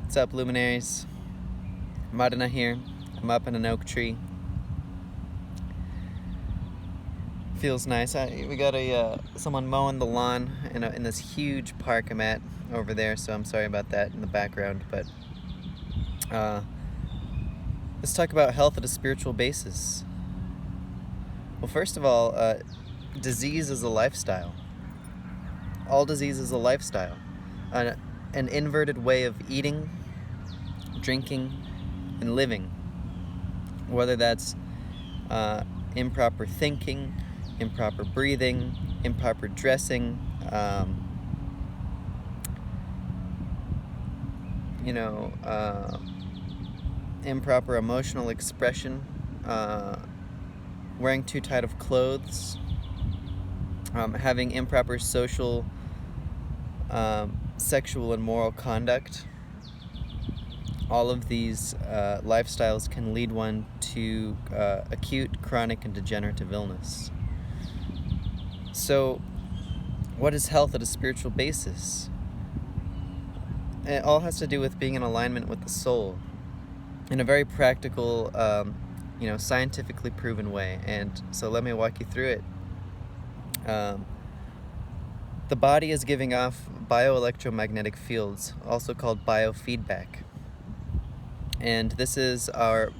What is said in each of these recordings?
What's up, luminaries? Madana here. I'm up in an oak tree. Feels nice. We got someone mowing the lawn in this huge park I'm at over there, so I'm sorry about that in the background. But let's talk about health at a spiritual basis. Well, first of all, disease is a lifestyle. All disease is a lifestyle. An inverted way of eating, drinking, and living. Whether that's improper thinking, improper breathing, improper dressing, improper emotional expression, wearing too tight of clothes, having improper social, sexual, and moral conduct. All of these lifestyles can lead one to acute, chronic, and degenerative illness. So, what is health at a spiritual basis? It all has to do with being in alignment with the soul in a very practical, scientifically proven way. And so let me walk you through it. The body is giving off bioelectromagnetic fields, also called biofeedback. And this is our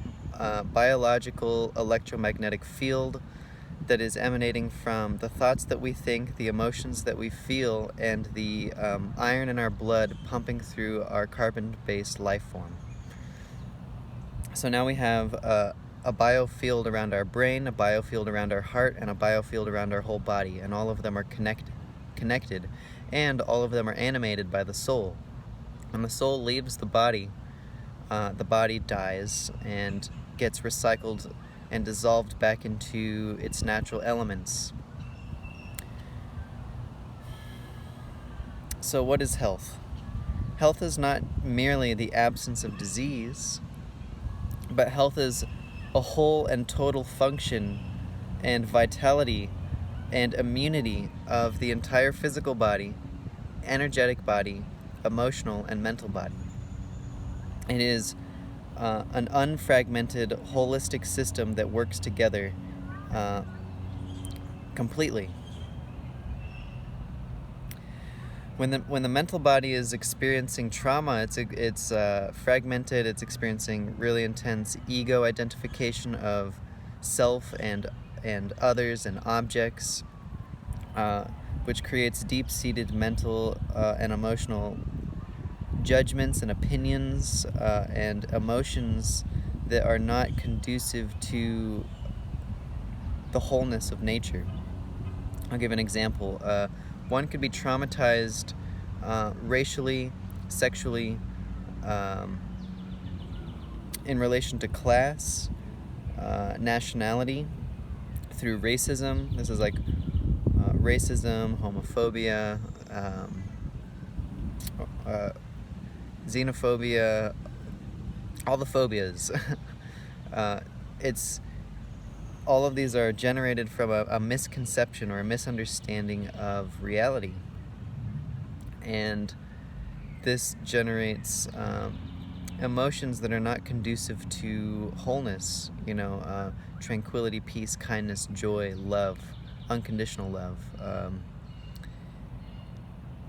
biological electromagnetic field that is emanating from the thoughts that we think, the emotions that we feel, and the iron in our blood pumping through our carbon-based life form. So now we have a biofield around our brain, a biofield around our heart, and a biofield around our whole body, and all of them are connected, and all of them are animated by the soul. When the soul leaves the body dies and gets recycled and dissolved back into its natural elements. So what is health? Health is not merely the absence of disease, but health is a whole and total function and vitality and immunity of the entire physical body, energetic body, emotional and mental body. It is an unfragmented, holistic system that works together completely. When the mental body is experiencing trauma, it's fragmented. It's experiencing really intense ego identification of self and others and objects, which creates deep-seated mental and emotional judgments and opinions and emotions that are not conducive to the wholeness of nature. I'll give an example. One could be traumatized racially, sexually, in relation to class, nationality, through racism. This is like racism, homophobia, xenophobia, all the phobias. All of these are generated from a misconception or a misunderstanding of reality. And this generates emotions that are not conducive to wholeness, tranquility, peace, kindness, joy, love, unconditional love.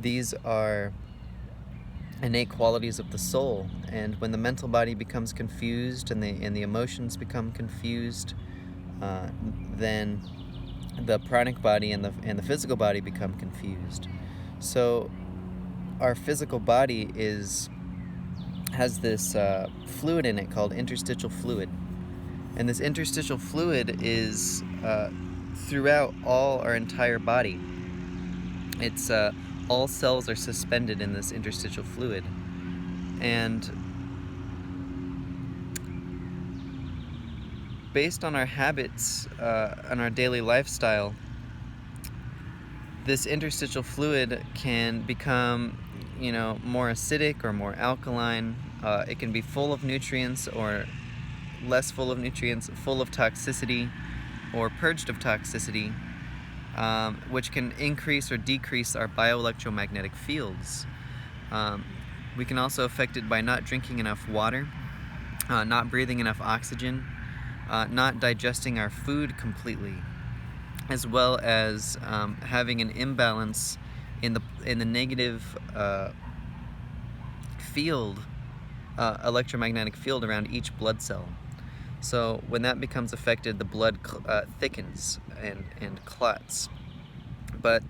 These are innate qualities of the soul, and when the mental body becomes confused and the emotions become confused, then the pranic body and the physical body become confused. So our physical body has this fluid in it called interstitial fluid, and this interstitial fluid is throughout all our entire body. It's all cells are suspended in this interstitial fluid, and based on our habits and our daily lifestyle, this interstitial fluid can become, more acidic or more alkaline. It can be full of nutrients or less full of nutrients, full of toxicity or purged of toxicity, which can increase or decrease our bioelectromagnetic fields. We can also affect it by not drinking enough water, not breathing enough oxygen, not digesting our food completely, as well as having an imbalance in the negative field, electromagnetic field around each blood cell. So when that becomes affected, the blood thickens and clots. But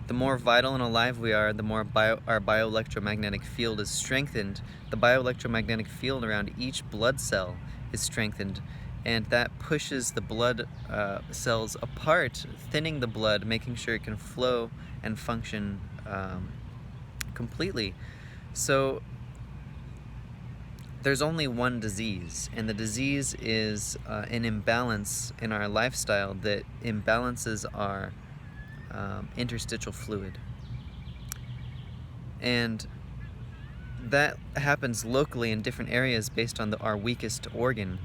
the more vital and alive we are, the more our bioelectromagnetic field is strengthened. The bioelectromagnetic field around each blood cell is strengthened, and that pushes the blood cells apart, thinning the blood, making sure it can flow and function completely. So there's only one disease, and the disease is an imbalance in our lifestyle that imbalances our interstitial fluid. And that happens locally in different areas based on our weakest organ.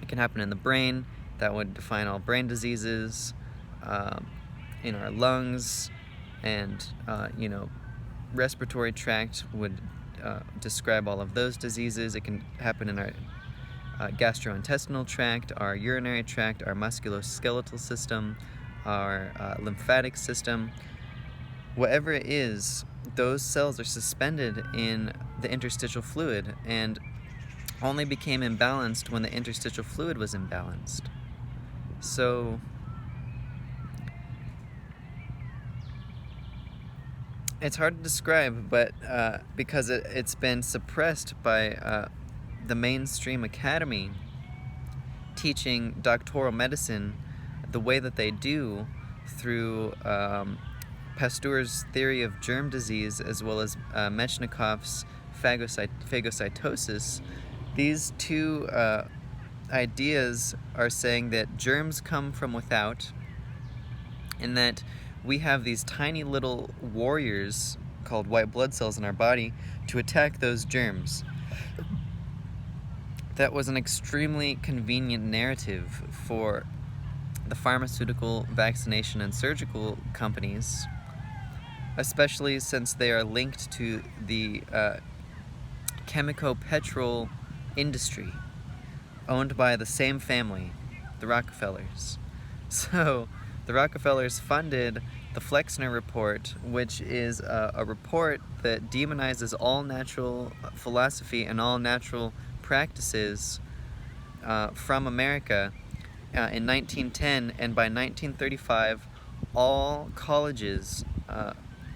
It can happen in the brain. That would define all brain diseases, in our lungs, and respiratory tract would describe all of those diseases. It can happen in our gastrointestinal tract, our urinary tract, our musculoskeletal system, our lymphatic system. Whatever it is, those cells are suspended in the interstitial fluid and only became imbalanced when the interstitial fluid was imbalanced. So it's hard to describe, but because it's been suppressed by the mainstream academy teaching doctoral medicine the way that they do through Pasteur's theory of germ disease, as well as Metchnikoff's phagocytosis. These two ideas are saying that germs come from without, and that we have these tiny little warriors called white blood cells in our body to attack those germs. That was an extremely convenient narrative for the pharmaceutical, vaccination, and surgical companies, especially since they are linked to the chemico-petrol industry owned by the same family, the Rockefellers. So the Rockefellers funded the Flexner Report, which is a report that demonizes all natural philosophy and all natural practices from America in 1910, and by 1935 all colleges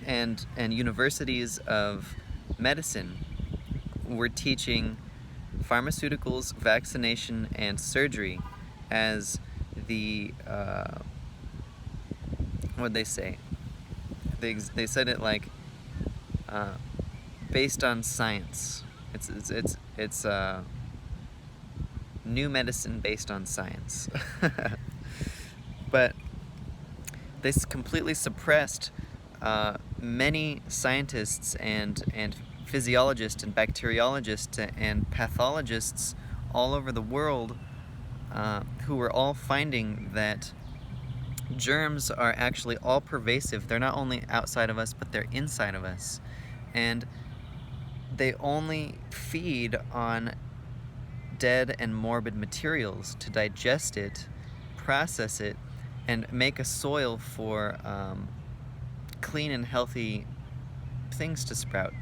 and universities of medicine were teaching pharmaceuticals, vaccination, and surgery as the what'd they say? They said it like based on science. It's new medicine based on science. But they completely suppressed many scientists and physiologists and bacteriologists and pathologists all over the world who were all finding that germs are actually all pervasive. They're not only outside of us, but they're inside of us. And they only feed on dead and morbid materials to digest it, process it, and make a soil for clean and healthy things to sprout.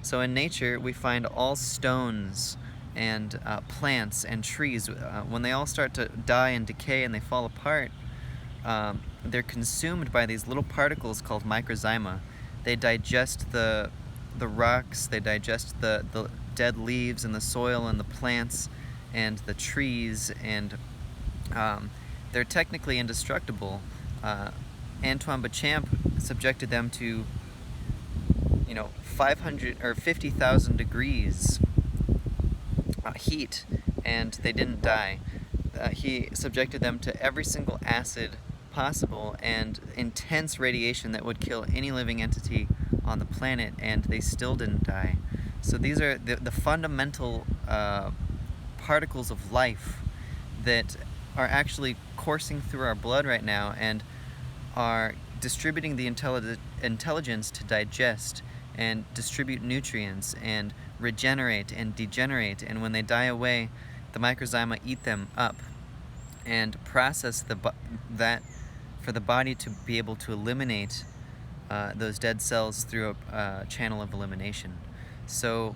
So in nature, we find all stones and plants and trees. When they all start to die and decay and they fall apart, they're consumed by these little particles called microzyma. They digest the rocks, they digest the dead leaves and the soil and the plants and the trees, and they're technically indestructible. Antoine Béchamp subjected them to 500 or 50,000 degrees heat, and they didn't die. He subjected them to every single acid possible and intense radiation that would kill any living entity on the planet, and they still didn't die. So these are the fundamental particles of life that are actually coursing through our blood right now and are distributing the intelligence to digest and distribute nutrients and regenerate and degenerate, and when they die away, the microzyma eat them up and process that for the body to be able to eliminate those dead cells through a channel of elimination. So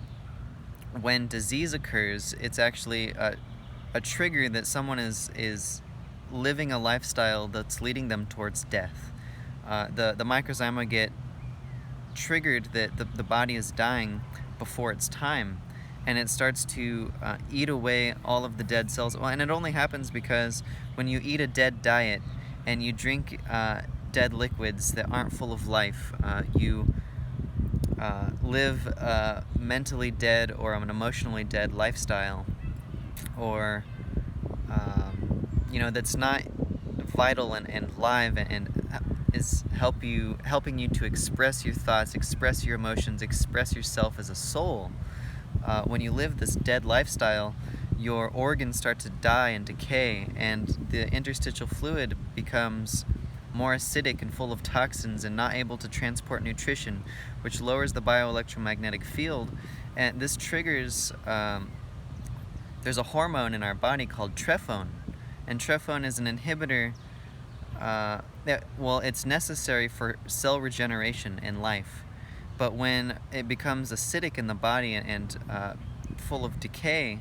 when disease occurs, it's actually a trigger that someone is living a lifestyle that's leading them towards death. The microzyma get triggered that the body is dying before its time, and it starts to eat away all of the dead cells. Well, and it only happens because when you eat a dead diet and you drink dead liquids that aren't full of life, you live a mentally dead or an emotionally dead lifestyle, or that's not vital and live and is helping you to express your thoughts, express your emotions, express yourself as a soul. When you live this dead lifestyle, your organs start to die and decay, and the interstitial fluid becomes more acidic and full of toxins and not able to transport nutrition, which lowers the bioelectromagnetic field. And this triggers, there's a hormone in our body called trephone, and trephone is an inhibitor it's necessary for cell regeneration in life. But when it becomes acidic in the body and full of decay,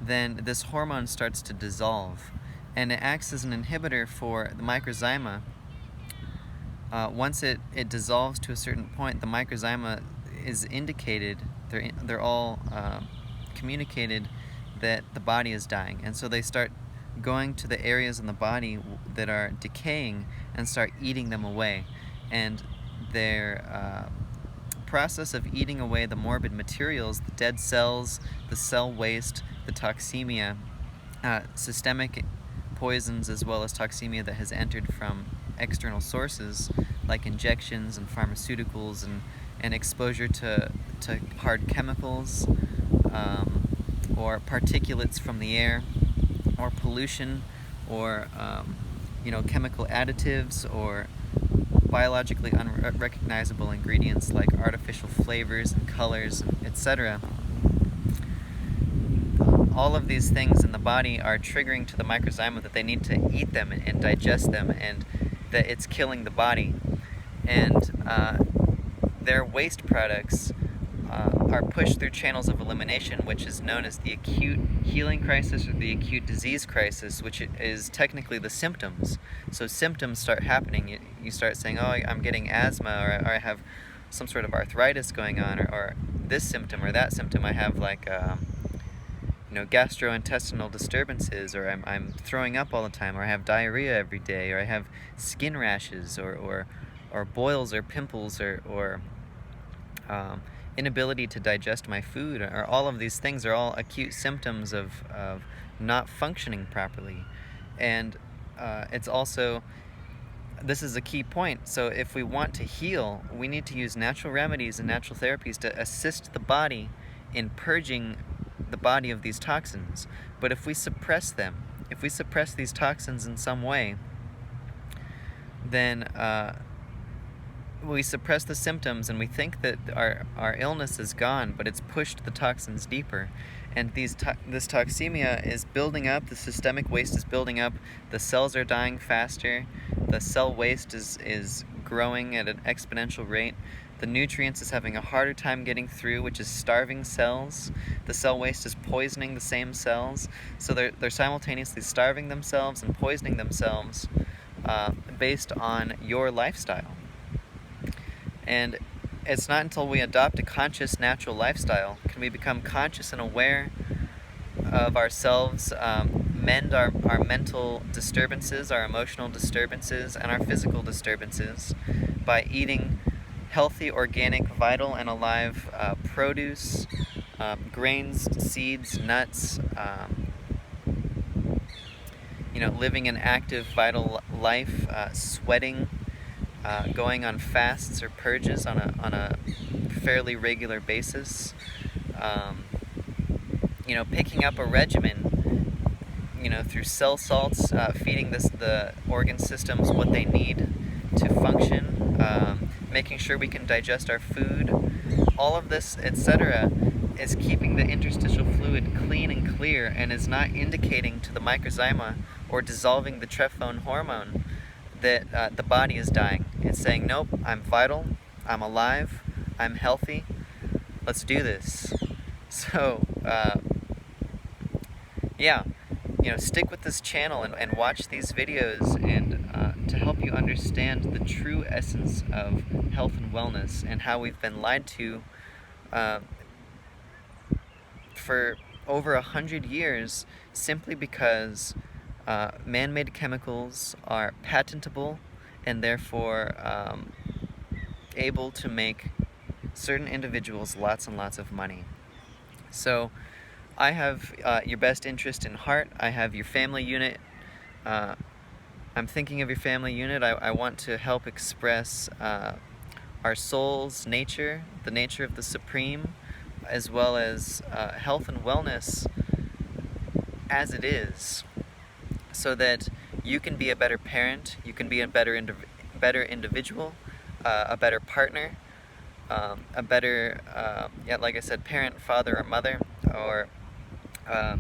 then this hormone starts to dissolve, and it acts as an inhibitor for the microzyma. Once it dissolves to a certain point, the microzyma is indicated, they're all communicated that the body is dying, and so they start going to the areas in the body that are decaying and start eating them away. And their process of eating away the morbid materials, the dead cells, the cell waste, the toxemia, systemic poisons, as well as toxemia that has entered from external sources like injections and pharmaceuticals and exposure to hard chemicals, or particulates from the air, or pollution, or chemical additives, or biologically unrecognizable ingredients like artificial flavors and colors, etc. All of these things in the body are triggering to the microzyma that they need to eat them and digest them, and that it's killing the body. And their waste products are pushed through channels of elimination, which is known as the acute healing crisis or the acute disease crisis, which is technically the symptoms. So symptoms start happening. You start saying, oh, I'm getting asthma, or I have some sort of arthritis going on, or this symptom or that symptom. I have like gastrointestinal disturbances, or I'm throwing up all the time, or I have diarrhea every day, or I have skin rashes, or boils, or pimples, or inability to digest my food, or all of these things are all acute symptoms of not functioning properly. And it's also, this is a key point, so if we want to heal, we need to use natural remedies and natural therapies to assist the body in purging the body of these toxins. But if we suppress them, if we suppress these toxins in some way, then we suppress the symptoms and we think that our illness is gone, but it's pushed the toxins deeper. And this toxemia is building up, the systemic waste is building up, the cells are dying faster, the cell waste is growing at an exponential rate, the nutrients is having a harder time getting through, which is starving cells, the cell waste is poisoning the same cells, so they're simultaneously starving themselves and poisoning themselves based on your lifestyle. And it's not until we adopt a conscious, natural lifestyle can we become conscious and aware of ourselves, mend our mental disturbances, our emotional disturbances, and our physical disturbances by eating healthy, organic, vital, and alive produce, grains, seeds, nuts, living an active, vital life, sweating, going on fasts or purges on a fairly regular basis, picking up a regimen, through cell salts, feeding the organ systems what they need to function, making sure we can digest our food, all of this, etc., is keeping the interstitial fluid clean and clear and is not indicating to the microzyma or dissolving the trephone hormone that the body is dying. It's saying, nope, I'm vital, I'm alive, I'm healthy, let's do this. So, yeah, stick with this channel and watch these videos and to help you understand the true essence of health and wellness and how we've been lied to for over 100 years simply because man-made chemicals are patentable and therefore able to make certain individuals lots and lots of money. So I have your best interest in heart. I have your family unit. I'm thinking of your family unit. I want to help express our soul's nature, the nature of the Supreme, as well as health and wellness as it is, so that you can be a better parent, you can be a better individual, a better partner, a better, like I said, parent, father, or mother, or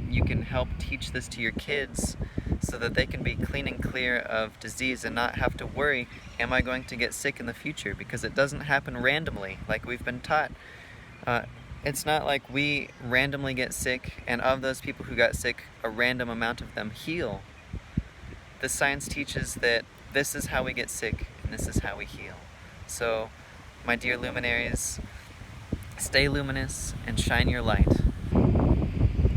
you can help teach this to your kids so that they can be clean and clear of disease and not have to worry, am I going to get sick in the future? Because it doesn't happen randomly like we've been taught. It's not like we randomly get sick and of those people who got sick, a random amount of them heal. The science teaches that this is how we get sick and this is how we heal. So, my dear luminaries, stay luminous and shine your light.